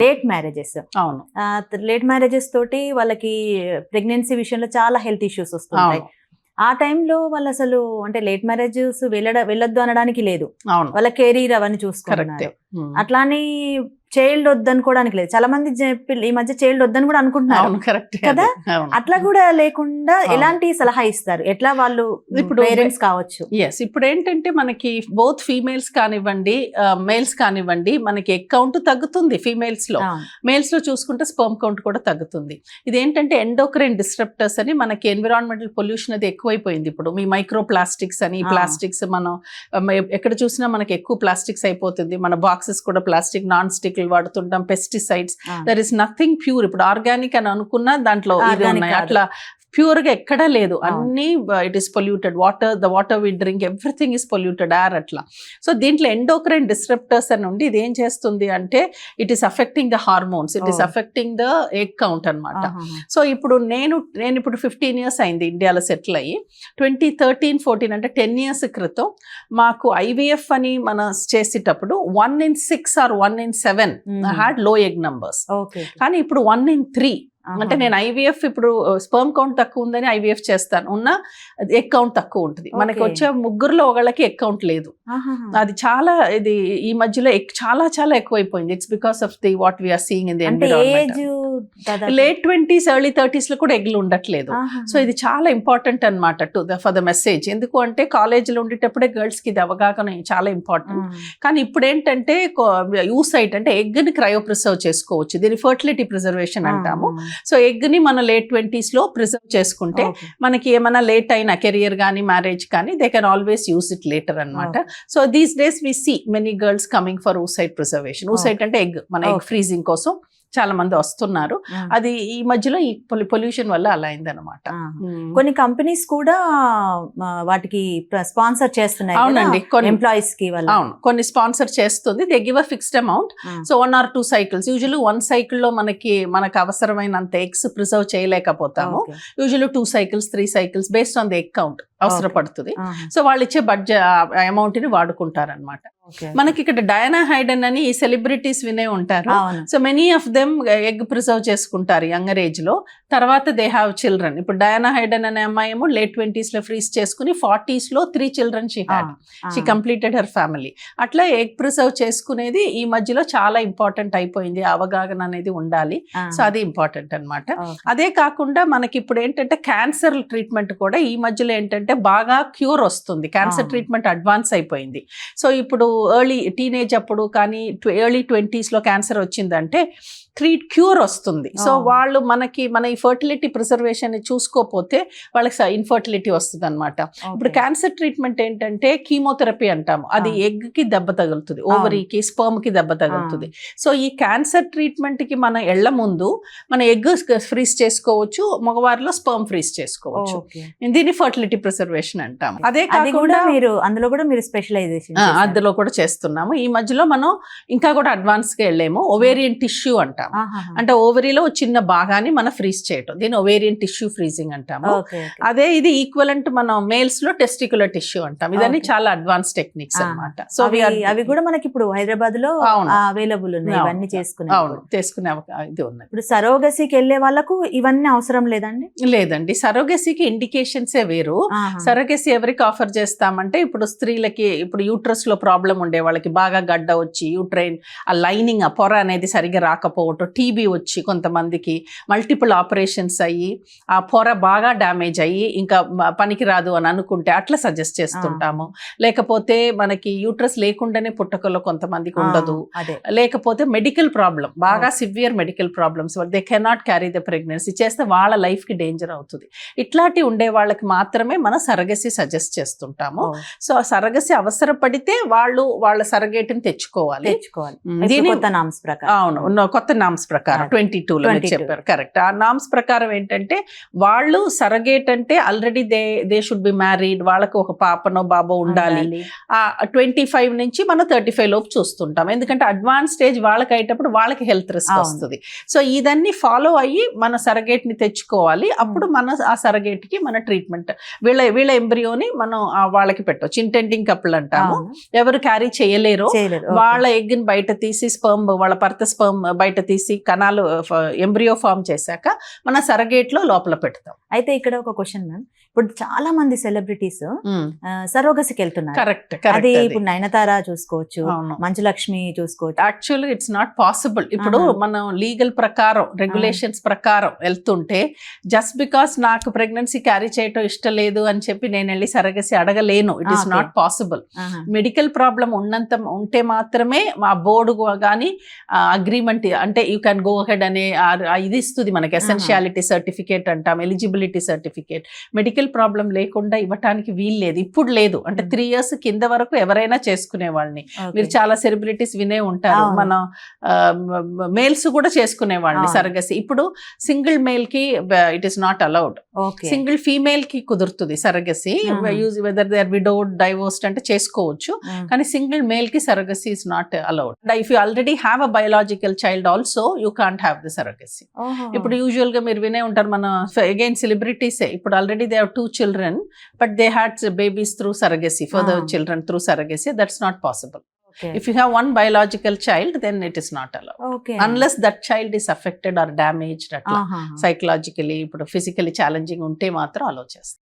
Late marriages. అవును. Late marriages తోటి వాళ్ళకి ప్రెగ్నెన్సీ విషయంలో చాలా హెల్త్ ఇష్యూస్ వస్తుంటాయి. ఆ టైంలో వాళ్ళు అసలు అంటే లేట్ మ్యారేజెస్ వెళ్ళొద్దు అనడానికి లేదు, వాళ్ళ కెరీర్ అవన్నీ చూసుకుంటున్నారు. అట్లానే చైల్డ్ వద్దనుకోవడానికి లేదు. చాలా మంది ఈ మధ్య చైల్డ్ వద్దని కూడా అనుకుంటున్నారు కదా. అట్లా కూడా లేకుండా ఎలాంటి సలహా ఇస్తారు, ఎట్లా వాళ్ళు ఇప్పుడు పేరెంట్స్ కావచ్చు? ఇప్పుడు ఏంటంటే మనకి బోత్ ఫీమేల్స్ కానివ్వండి మేల్స్ కానివ్వండి మనకి ఎగ్ కౌంట్ తగ్గుతుంది. ఫీమేల్స్ లో, మేల్స్ లో చూసుకుంటే స్పర్మ్ కౌంట్ కూడా తగ్గుతుంది. ఇదేంటంటే ఎండోక్రైన్ డిస్ట్రప్టర్స్ అని మనకి ఎన్విరాన్మెంటల్ పొల్యూషన్ అది ఎక్కువైపోయింది. ఇప్పుడు మీ మైక్రో ప్లాస్టిక్స్ అని ప్లాస్టిక్స్ మనం ఎక్కడ చూసినా మనకి ఎక్కువ ప్లాస్టిక్స్ అయిపోతుంది. మన బాక్సెస్ కూడా ప్లాస్టిక్, నాన్ స్టిక్ వాడుతుంటాం, pesticides. There is nothing pure. ఇప్పుడు ఆర్గానిక్ అని అనుకున్నా దాంట్లో ఇది ఉన్నాయి, అట్లా ప్యూర్ గా ఎక్కడా లేదు. అన్ని it is polluted. The water we drink everything is polluted air అట్లా. సో దీంట్లో ఎండోక్రైన్ డిస్ట్రప్టర్స్ అని ఉండి ఇది ఏం చేస్తుంది అంటే it is affecting the hormones, it is affecting the egg count అనమాట. సో ఇప్పుడు నేను ఇప్పుడు 15 years అయింది ఇండియాలో సెటిల్ అయ్యి. 2013-14 అంటే 10 years క్రితం మాకు IVF అని మనం చేసేటప్పుడు 1 in 6 or 1 in 7 హ్యాడ్ లో ఎగ్ నంబర్స్. కానీ ఇప్పుడు 1 in 3 అంటే నేను IVF ఇప్పుడు స్పర్మ్ కౌంట్ తక్కువ ఉందని IVF చేస్తాను, ఉన్న ఎగ్ కౌంట్ తక్కువ ఉంటుంది. మనకి వచ్చే ముగ్గురులో ఒకళ్ళకి ఎగ్ కౌంట్ లేదు. అది చాలా ఇది ఈ మధ్యలో చాలా చాలా ఎక్కువైపోయింది. It's because of the what we are seeing in the environment. Late 20s early 30s లో కూడా ఎగ్లు ఉండట్లేదు. సో ఇది చాలా ఇంపార్టెంట్ అనమాట ఫర్ ద మెసేజ్. ఎందుకు అంటే కాలేజీలో ఉండేటప్పుడే గర్ల్స్ కి ఇది అవగాహన చాలా ఇంపార్టెంట్. కానీ ఇప్పుడు ఏంటంటే యూసైట్ అంటే ఎగ్ ని క్రయో ప్రిజర్వ్ చేసుకోవచ్చు, దీన్ని ఫర్టిలిటీ ప్రిజర్వేషన్ అంటాము. సో ఎగ్ ని మన లేట్ 20s లో ప్రిజర్వ్ చేసుకుంటే మనకి ఏమైనా లేట్ అయినా కెరియర్ కానీ మ్యారేజ్ కానీ they can always use it later అనమాట. So these days we see many girls coming for oocyte preservation. Oocyte అంటే ఎగ్, మన ఎగ్ ఫ్రీజింగ్ కోసం చాలా మంది వస్తున్నారు. అది ఈ మధ్యలో ఈ పొల్యూషన్ వల్ల అలా అయిందనమాట. కొన్ని కంపెనీస్ కూడా వాటికి స్పాన్సర్ చేస్తున్నాయి. అవునండి, కొన్ని ఎంప్లాయీస్ కి. అవును, కొన్ని స్పాన్సర్ చేస్తుంది. They give a fixed amount. So 1 or 2 cycles, usually 1 cycle లో మనకు అవసరమైనంత ఎగ్స్ ప్రిజర్వ్ చేయలేకపోతాము. Usually 2 cycles 3 cycles based on the egg count అవసరపడుతుంది. సో వాళ్ళు ఇచ్చే బడ్జెట్ అమౌంట్ ని వాడుకుంటారనమాట. మనకి ఇక్కడ డయానా హైడెన్ అని ఈ సెలబ్రిటీస్ వినే ఉంటారు. So many of them egg preserve చేసుకుంటారు యంగర్ ఏజ్ లో, తర్వాత దే హ్యావ్ చిల్డ్రన్. ఇప్పుడు డయానా హైడెన్ అనే అమ్మాయి ఏమో లేట్ 20s లో ఫ్రీజ్ చేసుకుని 40s లో 3 children she had. She completed her family. అట్లా ఎగ్ ప్రిజర్వ్ చేసుకునేది ఈ మధ్యలో చాలా ఇంపార్టెంట్ అయిపోయింది. అవగాహన అనేది ఉండాలి. సో అది ఇంపార్టెంట్ అనమాట. అదే కాకుండా మనకి ఇప్పుడు ఏంటంటే క్యాన్సర్ ట్రీట్మెంట్ కూడా ఈ మధ్యలో ఏంటంటే బాగా క్యూర్ వస్తుంది. క్యాన్సర్ ట్రీట్మెంట్ అడ్వాన్స్ అయిపోయింది. సో ఇప్పుడు ఎర్లీ టీనేజ్ అప్పుడు కానీ ఎర్లీ 20s లో క్యాన్సర్ వచ్చిందంటే క్యూర్ వస్తుంది. సో వాళ్ళు మన ఈ ఫర్టిలిటీ ప్రిజర్వేషన్ చూసుకోకపోతే వాళ్ళకి ఇన్ఫర్టిలిటీ వస్తుంది అనమాట. ఇప్పుడు క్యాన్సర్ ట్రీట్మెంట్ ఏంటంటే కీమోథెరపీ అంటాము. అది ఎగ్ కి దెబ్బ తగులుతుంది, ఓవరీకి స్పర్మ్ కి దెబ్బ తగులుతుంది. సో ఈ క్యాన్సర్ ట్రీట్మెంట్ కి మన ఎళ్ల ముందు మన ఎగ్ ఫ్రీజ్ చేసుకోవచ్చు, మగవారిలో స్పర్మ్ ఫ్రీజ్ చేసుకోవచ్చు. దీన్ని ఫర్టిలిటీ ప్రిజర్వేషన్ అంటాము. అదే కాకుండా అందులో కూడా మీరు స్పెషలైజేషన్ అందులో కూడా చేస్తున్నాము. ఈ మధ్యలో మనం ఇంకా కూడా అడ్వాన్స్ గా వెళ్ళాము. ఓవేరియన్ టిష్యూ అంటాము. అంటే ఓవరీలో చిన్న భాగాన్ని మనం ఫ్రీజ్ చేయటం, దీన్ని ఓవేరియన్ టిష్యూ ఫ్రీజింగ్ అంటాము. అదే ఇది ఈక్వలెంట్ మనం మేల్స్ లో టెస్టికులర్ టిష్యూ అంటాం. ఇదన్నీ చాలా అడ్వాన్స్ టెక్నిక్స్ అన్నమాట. సో అవి కూడా మనకి ఇప్పుడు హైదరాబాద్ లో అవైలబుల్ ఉన్నాయి, ఇవన్నీ చేసుకునే ఇది ఉన్నాయి. ఇప్పుడు సరోగసీకి వెళ్లే వాళ్ళకు ఇవన్నీ అవసరం లేదండి? లేదండి, సరోగసీకి ఇండికేషన్సే వేరు. సరోగసీ ఎవరికి ఆఫర్ చేస్తామంటే ఇప్పుడు స్త్రీలకి ఇప్పుడు యూట్రస్ లో ప్రాబ్లం ఉండే వాళ్ళకి, బాగా గడ్డ వచ్చి యూట్రైన్ ఆ లైనింగ్ ఆ పొర అనేది సరిగ్గా రాకపోవటం, టీబీ వచ్చి కొంతమందికి మల్టిపుల్ ఆపరేషన్స్ అయ్యి ఆ పొర బాగా డ్యామేజ్ అయ్యి ఇంకా పనికి రాదు అని అనుకుంటే అట్లా సజెస్ట్ చేస్తుంటాము. లేకపోతే మనకి యూట్రస్ లేకుండానే పుట్టకలో కొంతమందికి ఉండదు, లేకపోతే మెడికల్ ప్రాబ్లం, బాగా severe medical problems, they cannot carry the pregnancy, చేస్తే వాళ్ళ లైఫ్ కి డేంజర్ అవుతుంది. ఇట్లాంటి ఉండే వాళ్ళకి మాత్రమే మనం సరగసి సజెస్ట్ చేస్తుంటాము. సో ఆ సరగసి అవసరపడితే వాళ్ళు వాళ్ళ సరగేటిని తెచ్చుకోవాలి. అవును, కొత్త నామ్స్ ప్రకారం 22లో చెప్పారు, కరెక్ట్. ఆ నామ్స్ ప్రకారం ఏంటంటే వాళ్ళు సరగేట్ అంటే already they should be married, వాళ్ళకి ఒక పాపనో బాబో ఉండాలి. 25 నుంచి మనం 35 లోపు చూస్తుంటాం. ఎందుకంటే అడ్వాన్స్ స్టేజ్ వాళ్ళకి అయ్యేటప్పుడు వాళ్ళకి హెల్త్ రిస్క్ వస్తుంది. సో ఇదన్నీ ఫాలో అయ్యి మన సరగేట్ ని తెచ్చుకోవాలి. అప్పుడు మన ఆ సరగేట్ కి మన ట్రీట్మెంట్ వీళ్ళ ఎంబ్రియోని మనం వాళ్ళకి పెట్టవచ్చు. ఇంటెండింగ్ కపుల్ అంటాము. ఎవరు క్యారీ చేయలేరో వాళ్ళ ఎగ్ ని బయట తీసి స్పర్మ్, వాళ్ళ భర్త స్పర్మ్ బయట తీసి కణాలు ఎంబ్రియో ఫామ్ చేశాక మన సరగేట్ లో లోపల పెడతాం. అయితే ఇక్కడ ఒక క్వశ్చన్ మ్యామ్, ఇప్పుడు చాలా మంది సెలబ్రిటీస్ సరోగసికి వెళ్తున్నారు. కరెక్ట్. అది ఇప్పుడు నయనతార చూసుకోవచ్చు, మంచు లక్ష్మి చూసుకోవచ్చు. Actually it's not possible. ఇప్పుడు మనం లీగల్ ప్రకారం రెగ్యులేషన్స్ ప్రకారం వెళ్తుంటే జస్ట్ బికాస్ నాకు ప్రెగ్నెన్సీ క్యారీ చేయటం ఇష్టం లేదు అని చెప్పి నేను వెళ్ళి సరగసి అడగలేను. It is not possible. Medical problem ఉంటే మాత్రమే మా బోర్డు కానీ అగ్రిమెంట్ అంటే యూ క్యాన్ గో హెడ్ అనే ఇది ఇస్తుంది మనకి, ఎసెన్షియాలిటీ సర్టిఫికేట్ అంటాం, ఎలిజిబిలిటీ సర్టిఫికేట్. మెడికల్ ప్రాబ్లం లేకుండా ఇవ్వటానికి వీలు లేదు, ఇప్పుడు లేదు. అంటే 3 years కింద వరకు ఎవరైనా చేసుకునే వాళ్ళని. మీరు చాలా సెలబ్రిటీస్ వినే ఉంటారు, మన మేల్స్ కూడా చేసుకునే వాళ్ళని సరగసి. ఇప్పుడు సింగిల్ మేల్ కి it is not allowed, single female కి కుదురుతుంది surrogacy. Whether they are widowed, divorced అంటే చేసుకోవచ్చు, కానీ సింగిల్ మేల్ కి surrogacy is not allowed. If you already have a biological child also you can't have the surrogacy. ఇప్పుడు usual గా మీరు వినే ఉంటారు, మన అగైన్ సెలబ్రిటీసే ఇప్పుడు already they have 2 children but they had babies through surrogacy, for the children through surrogacy. That's not possible. If you have one biological child, then it is not allowed, unless that child is affected or damaged psychologically, physically challenging unte matram allow chestam.